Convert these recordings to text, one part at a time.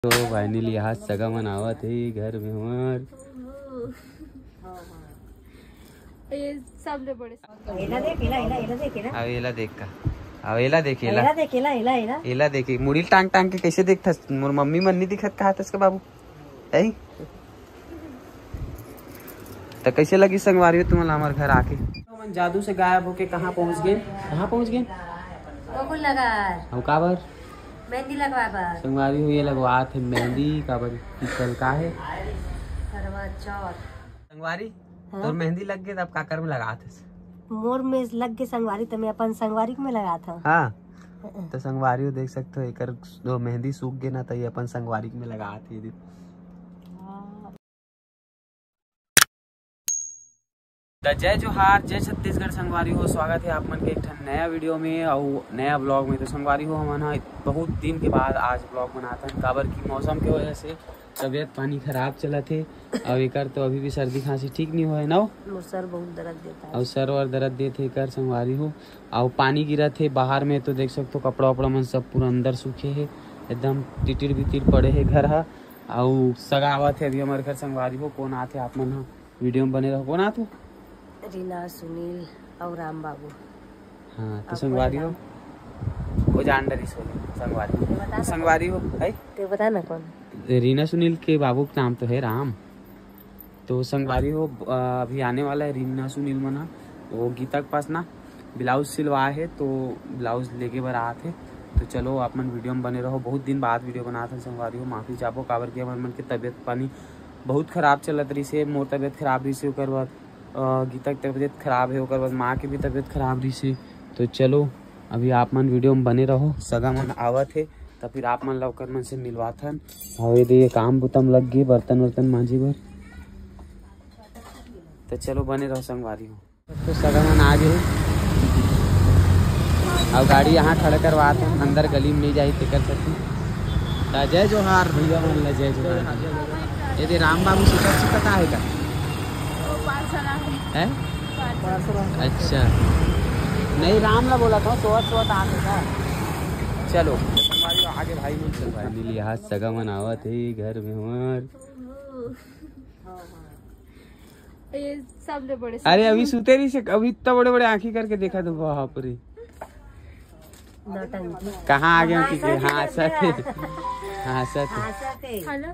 तो फाइनली यहाँ सगा मनावत है घर में हमार सबले बड़े एला देखी मुड़ी टांग टांग के कैसे देखता मोर मम्मी मन नहीं दिखत कहा था बाबू है तो कैसे लगी संगवारी हो तुम्हारा हमारे घर आके जादू से गायब होके कहाँ पहुँच गए हम काबर मेहंदी लगवा बार संगवारी हुई लगवा थे मेहंदी काबर कल का है करवा चौथ संगवारी तो मेहंदी लग गई तब काकर में लगा थे मोर में लग के संगवारी तो मैं अपन संगवारी में लगा था। हाँ तो संगवारी हो देख सकते हो एक दो मेहंदी सूख गए ना तो ये अपन संगवारी में लगा थे। जय जोहार जय छत्तीसगढ़ संगवारी हो स्वागत है आप मन के एक नया वीडियो में और नया ब्लॉग में। तो संगवारी हो हम बहुत दिन के बाद आज ब्लॉग बनाता है काबर की मौसम के वजह से तबीयत पानी खराब चला थे और एक तो अभी भी सर्दी खांसी ठीक नहीं हुआ है ना सर बहुत दर्द देता है और सर और दर्द देते कर संगवारी हो और पानी गिरा थे बाहर में तो देख सकते हो कपड़ा वपड़ा मन सब पूरा अंदर सूखे है एकदम टिटिर बिटिर पड़े है घर हा और सगा आवत है अभी हमारे घर संगवारी हो कौन आते आप मन वीडियो में बने रहो कौन आते रीना सुनील और राम बाबू। हाँ तो संगवारी हो वो जान डरी संगवारी हो भाई तो बता ना कौन रीना सुनील के बाबू का नाम तो है राम। तो संगवारी हो अभी आने वाला है रीना सुनील मना वो गीता के पास ना ब्लाउज सिलवा है तो ब्लाउज लेके बर आए थे। तो चलो आप मन वीडियो में बने रहो बहुत दिन बाद वीडियो बनाते हैं संगवारी हो माफी चाहो काबर के हमारे मन के तबीयत पानी बहुत खराब चलत रही से मोर तबीयत खराब रही से ओकर बाद गीता की तबीयत खराब है ओकर बाद माँ की भी तबीयत खराब रही से। तो चलो अभी आप मन वीडियो में बने रहो सगा मन आवत है तो फिर आप मन लवकर मन से मिलवाथन और ये काम बुतम लग गए बर्तन वर्तन मांझी भर। तो चलो बने रहो संगवारी हो। तो सगा मन आ गए और गाड़ी यहाँ खड़ा करवा था अंदर गली में ले जाई ते कर सकती। जय जोहार भैया मन ला जय जोहार। ये राम बाबू सिकता है का है? अच्छा नहीं राम ला बोला था सोवत आगे का। चलो हमारी आगे भाई मन चल फाइनली यहाँ सगा मनावत है घर में हमार सबले बड़े अरे अभी सुते रही से अभी इतना बड़े बड़े आंखी करके देखा तो बाप रे कहाँ आ गया कि हाँ सच हाँ सच हेलो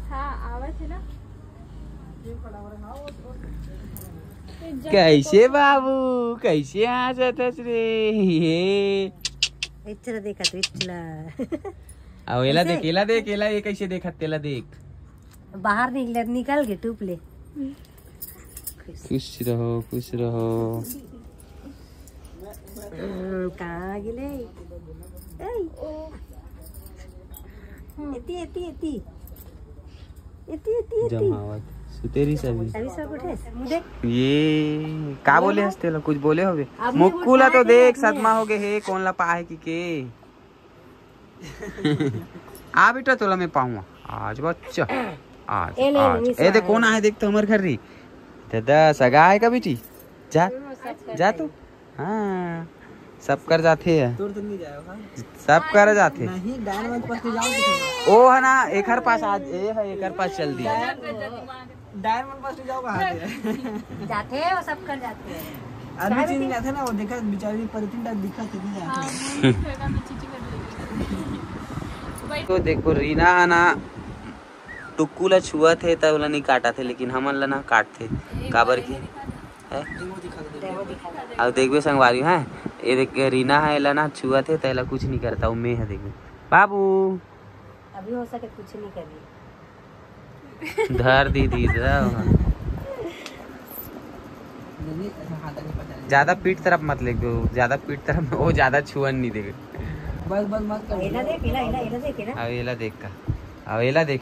हाँ आवत है ना कैसे बाबू कैसे हंसत रे ये इतना देखा तो इतना अब एला देख एला ये कैसे देखा तेला देख बाहर निकल के टूप ले खुश रहो कहाँ गेले जमावत सुतेरी सभी सब उठे ये का बोले हंसते लो कुछ बोले होगे मुक्कुला तो देख सदमा हो गए है कौन ला पाए की आ बेटा तोला मैं पाऊंगा आज बच्चा आज ए देख कौन आए देख तो हमारे घर रही दादा सगा है का बेटी जा तू हाँ सब कर जाते है सब कर जाते ओ है ना एक पास आज एक पास चल दिया डायमंड पास जाओगा जाते हैं वो सब कर जाते हैं आदमी चीज नहीं आता ना वो देखा बेचारी परिचिन दिखा तो देखो रीना ना टुक्कू ला छुआ थे तब ला नहीं काटा थे लेकिन हमन ला ना काट थे काबर की है अब देखो संगवारी है ये देख रीना है ला ना छुआ थे तैला कुछ नहीं करता मैं है देखो बाबू अभी हो सके कुछ नहीं करिए धर दीदी ज्यादा पीठ तरफ मत ले दो ज्यादा पीठ तरफ वो ज्यादा छुअन नहीं देगा बस मत कर एला देख ना अब एला देख का अब एला देख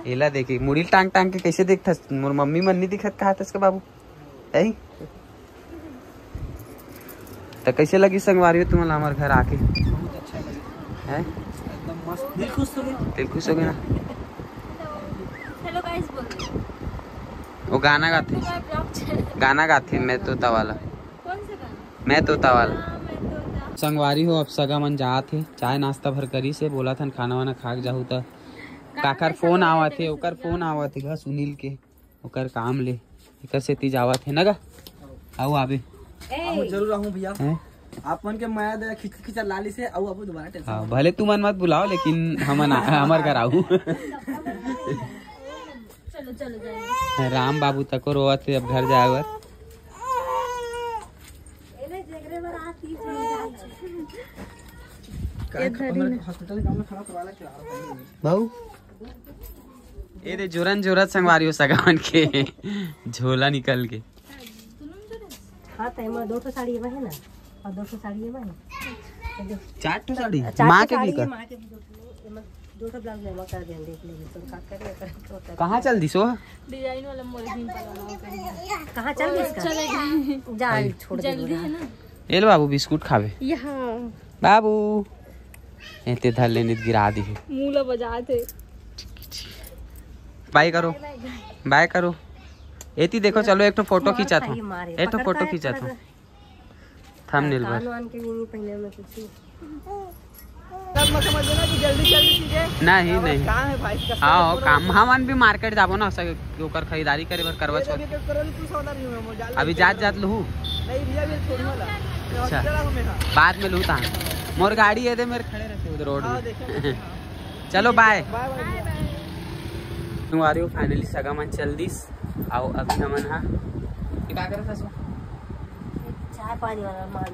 एला देखी मुड़ी टांग टांग के कैसे देखता मोर मम्मी मन नहीं दिखत कहा था बाबू है तो कैसे लगी संगवारी हो तुम्हारा हमारे घर आके बहुत अच्छा लगा है एकदम मस्त दिल खुश हो गया ना हेलो गाइस बोल वो गाना गाते मैं तोता वाला कौन सा गाना मैं तोता वाला संगवारी हो अब सगा मन जात हे, चाय नाश्ता भर करी से बोला था खाना वाना खा जाहू त काकर फोन आवत हे, ओकर फोन आवत हे गा सुनील के, ओकर काम ले एकर सेती जावत हे ना गा। आओ आबे जरूर रहूं भैया, आप मन के माया दया खिच खिचा लाली से आओ आप दोबारा टेंशन। हाँ भले तुम मन मत बुलाओ लेकिन हमन हमर घर आऊ। चलो चलो जाए। राम बाबू तको रोवत थे अब घर जाए बर। हॉस्पिटल काम में खड़ा करवाला क्या बाबू ए दे जोरन जोरत संगवारी हो सगावन के झोला निकल के। हाँ तो एमा 2 साड़ी एमा है ना, और 2 साड़ी एमा है, 4 साड़ी माँ के भी कर, माँ के भी 2 ब्लाउज एमा कर दें, देख लेंगे तो का करे। कहाँ चल दी सो डिजाइन वाला मोरहीन पर कहाँ चल गई इसका, चलेगा जा छोड़ दे जल्दी है ना। ए लो बाबू बिस्कुट खावे यहाँ बाबू एते धर लेने गिरा दी मूला बजाते। बाय करो बाय करो एती देखो चलो एक तो फोटो खींचा था, एक तो फोटो खींचा था थंबनेल पर। कान के भी नहीं पहने में कुछ समझ लेना कि जल्दी जल्दी चीजें नहीं नहीं कहाँ है भाई का। हाँ काम हमन भी मार्केट जाबो ना ओकर खरीदारी करे बर करवा चौथ अभी जात जात लहू। नहीं भैया भी छोड़ने वाला अच्छा बाद में लू ता मोर गाड़ी है दे मेरे खड़े रहते उधर रोड में। चलो बाय बाय बाय। तुम्हारी हो फाइनली सगा मन चल दिस आओ अभी हमन हा क्या करत हसो चाय पानी वाला मान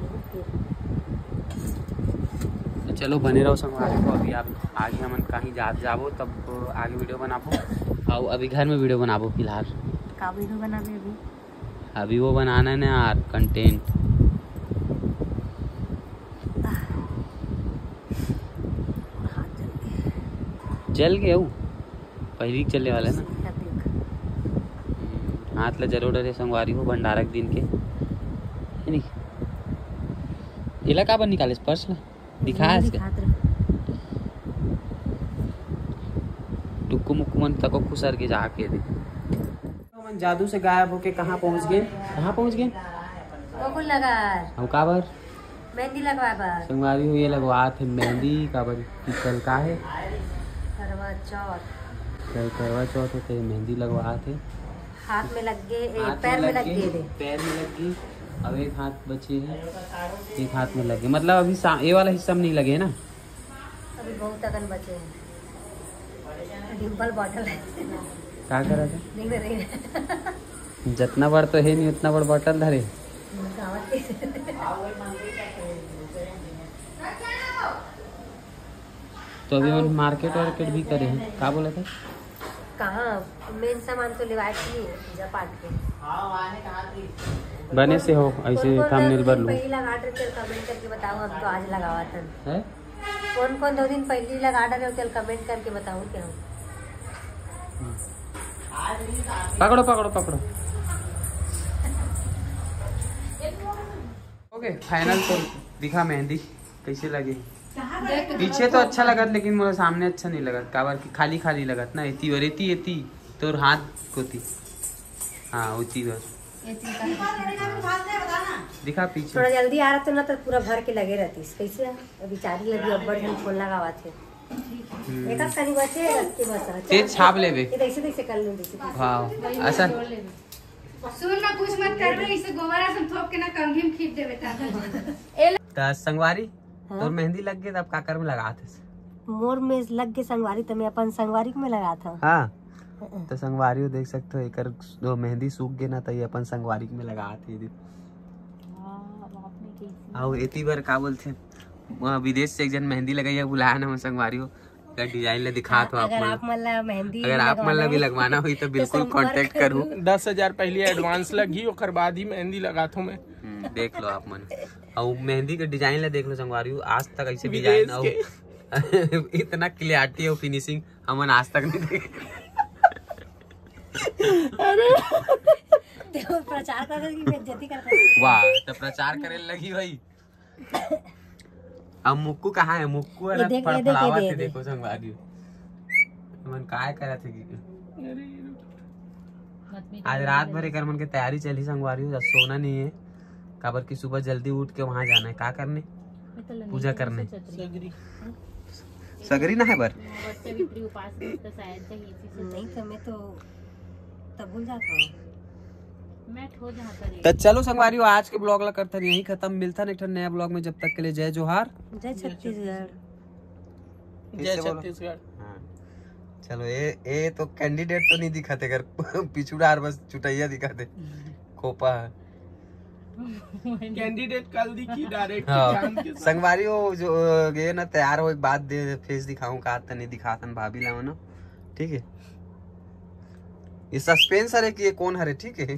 तो चलो बने रहो संगवारी को। अभी आप आगे हमन कहीं जाबो तब आगे वीडियो बनाबो, आओ अभी घर में वीडियो बनाबो फिलहाल। का वीडियो बनाबे अभी वो बनाना है ना यार कंटेंट। जल गए हूँ पहली चलने वाला है ना, हाथ ला जरूर डरे संगवारी हो भंडारक दिन के है नहीं। इला का बन निकाले पर्स ला दिखा टुक्कू मुक्कू मन तको खुसर के जाके दे। मन जादू से गायब होके कहाँ पहुँच गए, कहाँ पहुँच गए गोकुल नगर हम काबर मेहंदी लगवा पर संगवारी हो ये लगवा थे मेहंदी काबर की कल का है करवा चौथ, कल करवा चौथ होते मेहंदी लगवा थे। हाथ में लग गए, हाथ पैर में लग गए थे। पैर में लग गई, अब एक हाथ बचे हैं, एक हाथ में लगे मतलब अभी ये वाला हिस्सा में नहीं लगे ना, अभी बहुत अगन बचे हैं। डिम्पल बॉटल है क्या करा था दिख रही जितना बड़ तो है नहीं उतना बड़ बॉटल धरे। तो अभी हम मार्केट वार्केट भी करे हैं, क्या बोला था कहाँ मेन सामान तो लेवाए थी पूजा पाठ के बने से हो ऐसे थंबनेल पर लूं पहली लगा रहे थे कमेंट करके बताओ, हम तो आज लगावा था। है कौन कौन 2 दिन पहले लगा रहे हो कमेंट करके बताऊँ क्या हूँ। पकड़ो पकड़ो पकड़ो ओके फाइनल तो दिखा मेहंदी कैसे लगे। पीछे तो अच्छा लगत लेकिन मेरे सामने अच्छा नहीं लगत, काबर की खाली खाली लगत ना एती और एती तो हाथ को थी हाँ उती बस दिखा पीछे थोड़ा जल्दी आ रहा तो ना तो पूरा भर के लगे रहती कैसे बेचारी लगी अब बड़े फोन लगावा थे एक कनी बचे रखते बस तेज छाप लेबे ऐसे कर लूं जैसे वाह ऐसा सुन ना कुछ मत कर रहे इसे गोबरा से थोप के ना कंघी में खींच देवे ता संगवारी तो मेहंदी लग गई तब काकर में लगा थे मोर में लग के संगवारी तो मैं अपन संगवारी में लगा था। हाँ तो संगवारी देख सकते हो एकर दो मेहंदी सूख गए ना तो ये अपन संगवारी में लगा थे। आओ एती बार का बोलते विदेश से एक जन मेहंदी लगाइए बुलाया ना संगवारी हो डिजाइन ले दिखा तो अगर आप मतलब मेहंदी अगर आप मतलब भी लगवाना हुई तो बिल्कुल कांटेक्ट करूँ। 10,000 पहले एडवांस लगी और बाद ही मेहंदी लगा था मैं। देख लो आप मन और मेहंदी का डिजाइन ले देख लो संगवारी आज तक ऐसे डिजाइन इतना क्लियरिटी और फिनिशिंग हमन आज तक नहीं देखे। प्रचार कर वाह तो प्रचार करे लगी भाई। अब मुक्कू कहाँ है मुक्कू है ना फड़फड़ावा थे देखो संगवारी मन काय करा थे आज रात भर एक मन की तैयारी चली संगवारी सोना नहीं है काबर की सुबह जल्दी उठ के वहाँ जाना है क्या करने पूजा करने सगरी सगरी ना है बर नहीं तो मैं तो तब भूल जाता हूँ। तो चलो संगवारियों आज के ब्लॉग ला करते यही खत्म। मिलता है एक नया ब्लॉग में, जब तक के लिए जय जोहार, जय छत्तीसगढ़। जय छत्तीसगढ़। हाँ। चलो ये तो कैंडिडेट तो नहीं दिखाते कर पिछुड़ा बस चुटैया दिखाते खोपा है। कैंडिडेट कल दिखी डायरेक्ट हाँ। संगवारियों जो गए ना तैयार हो, एक बात दे फेस दिखाऊं का तो नहीं दिखातन भाभी लाओ ना, ठीक है। ये सस्पेंस है कि ये कौन है, ठीक है।